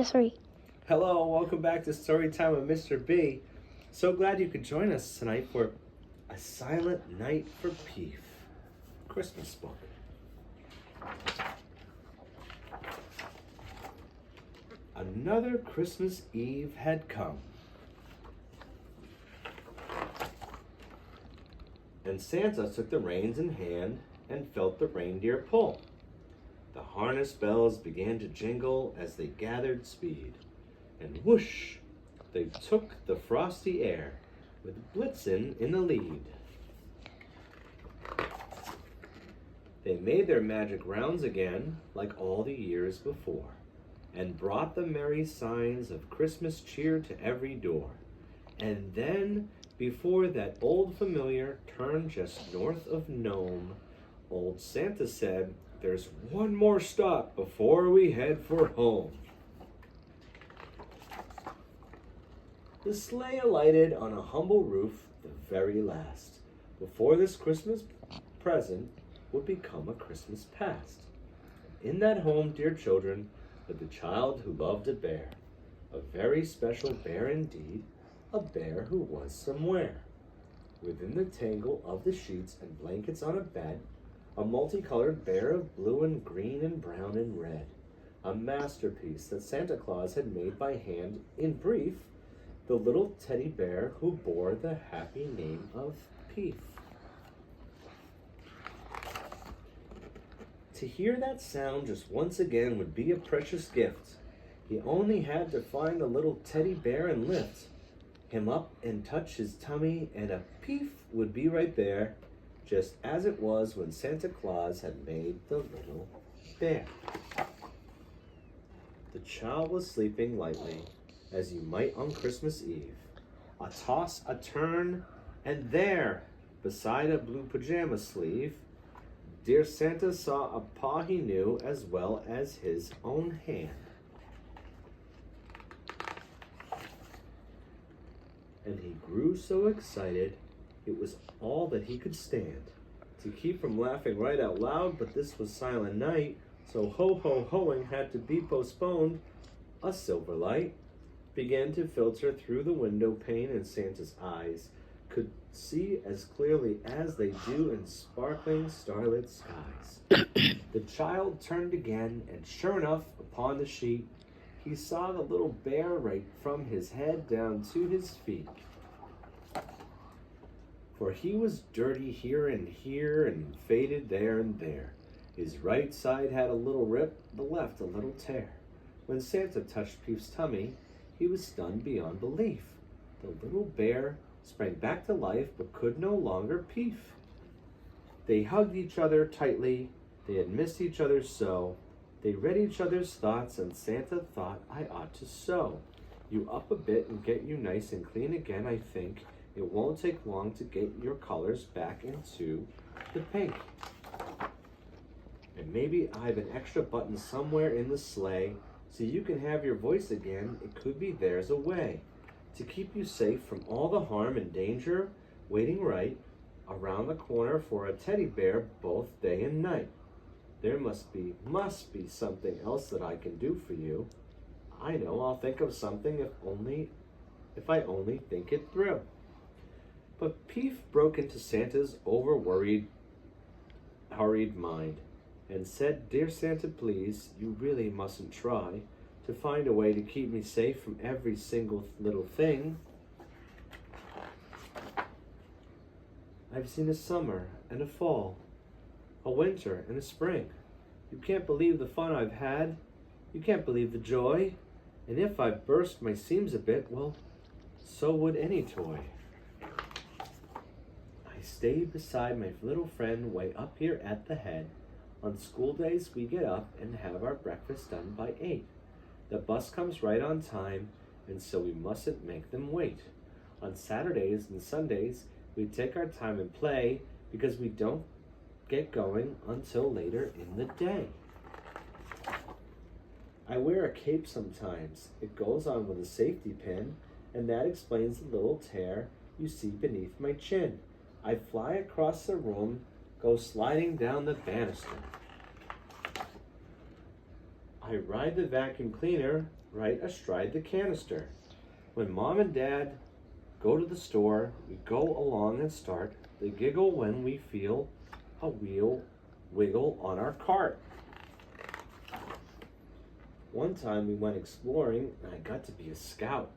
Three. Hello, welcome back to Storytime with Mr. B. So glad you could join us tonight for A Silent Night for PEEF, Christmas book. Another Christmas Eve had come, and Santa took the reins in hand and felt the reindeer pull. The harness bells began to jingle as they gathered speed, and whoosh, they took the frosty air, with Blitzen in the lead. They made their magic rounds again, like all the years before, and brought the merry signs of Christmas cheer to every door. And then, before that old familiar turned just north of Nome, old Santa said, "There's one more stop before we head for home." The sleigh alighted on a humble roof, the very last, before this Christmas present would become a Christmas past. In that home, dear children, lived a child who loved a bear, a very special bear indeed, a bear who was somewhere. Within the tangle of the sheets and blankets on a bed, a multicolored bear of blue and green and brown and red, a masterpiece that Santa Claus had made by hand, in brief, the little teddy bear who bore the happy name of PEEF. To hear that sound just once again would be a precious gift. He only had to find the little teddy bear and lift him up and touch his tummy, and a PEEF would be right there, just as it was when Santa Claus had made the little bear. The child was sleeping lightly, as you might on Christmas Eve. A toss, a turn, and there, beside a blue pajama sleeve, dear Santa saw a paw he knew as well as his own hand. And he grew so excited, it was all that he could stand to keep from laughing right out loud, but this was Silent Night, so ho-ho-hoing had to be postponed. A silver light began to filter through the window pane, and Santa's eyes could see as clearly as they do in sparkling starlit skies. The child turned again, and sure enough, upon the sheet, he saw the little bear right from his head down to his feet. For he was dirty here and faded there and there. His right side had a little rip, the left a little tear. When Santa touched PEEF's tummy, he was stunned beyond belief. The little bear sprang back to life, but could no longer PEEF. They hugged each other tightly. They had missed each other so. They read each other's thoughts, and Santa thought, "I ought to sew you up a bit and get you nice and clean again. I think it won't take long to get your colors back into the pink. And maybe I have an extra button somewhere in the sleigh, so you can have your voice again. It could be there's a way to keep you safe from all the harm and danger waiting right around the corner for a teddy bear both day and night. There must be something else that I can do for you. I know I'll think of something if I only think it through." But PEEF broke into Santa's hurried mind and said, "Dear Santa, please, you really mustn't try to find a way to keep me safe from every single little thing. I've seen a summer and a fall, a winter and a spring. You can't believe the fun I've had. You can't believe the joy. And if I burst my seams a bit, well, so would any toy. I stay beside my little friend way up here at the head. On school days, we get up and have our breakfast done by 8. The bus comes right on time, and so we mustn't make them wait. On Saturdays and Sundays, we take our time and play because we don't get going until later in the day. I wear a cape sometimes. It goes on with a safety pin, and that explains the little tear you see beneath my chin. I fly across the room, go sliding down the banister. I ride the vacuum cleaner right astride the canister. When Mom and Dad go to the store, we go along and start. They giggle when we feel a wheel wiggle on our cart. One time we went exploring and I got to be a scout.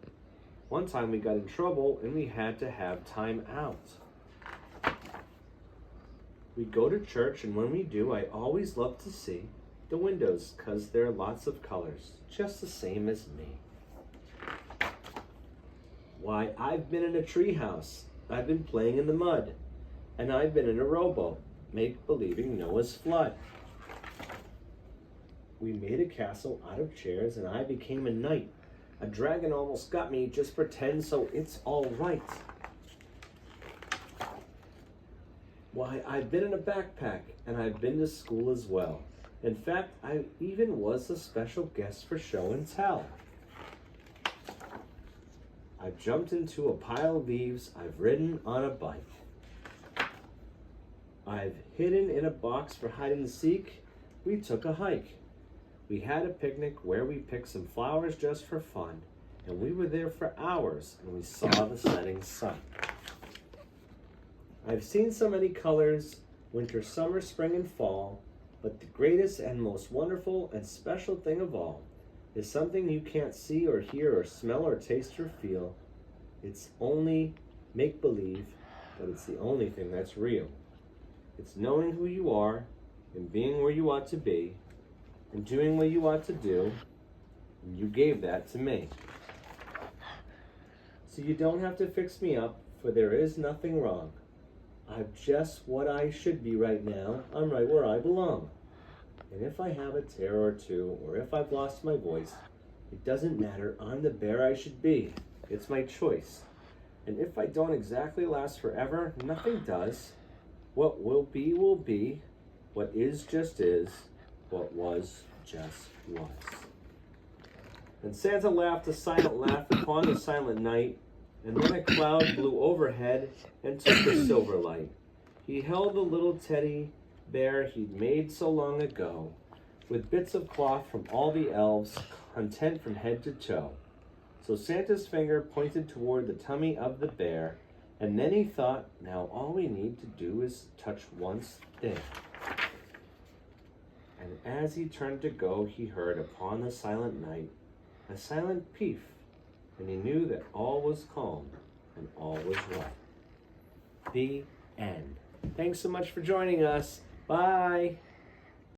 One time we got in trouble and we had to have time out. We go to church, and when we do, I always love to see the windows, 'cause there are lots of colors, just the same as me. Why, I've been in a treehouse, I've been playing in the mud, and I've been in a rowboat, make-believing Noah's flood. We made a castle out of chairs, and I became a knight. A dragon almost got me, just pretend so it's all right. Why, I've been in a backpack, and I've been to school as well. In fact, I even was a special guest for show and tell. I've jumped into a pile of leaves, I've ridden on a bike. I've hidden in a box for hide and seek, we took a hike. We had a picnic where we picked some flowers just for fun, and we were there for hours, and we saw the setting sun. I've seen so many colors, winter, summer, spring, and fall, but the greatest and most wonderful and special thing of all is something you can't see or hear or smell or taste or feel. It's only make-believe, but it's the only thing that's real. It's knowing who you are and being where you ought to be and doing what you ought to do, and you gave that to me. So you don't have to fix me up, for there is nothing wrong. I'm just what I should be right now. I'm right where I belong. And if I have a tear or two, or if I've lost my voice, it doesn't matter. I'm the bear I should be. It's my choice. And if I don't exactly last forever, nothing does. What will be will be. What is just is. What was just was. And Santa laughed a silent laugh upon the silent night. And then a cloud blew overhead and took the silver light. He held the little teddy bear he'd made so long ago, with bits of cloth from all the elves, content from head to toe. So Santa's finger pointed toward the tummy of the bear, and then he thought, now all we need to do is touch once there. And as he turned to go, he heard upon the silent night a silent PEEF, and he knew that all was calm and all was right. The end. Thanks so much for joining us. Bye.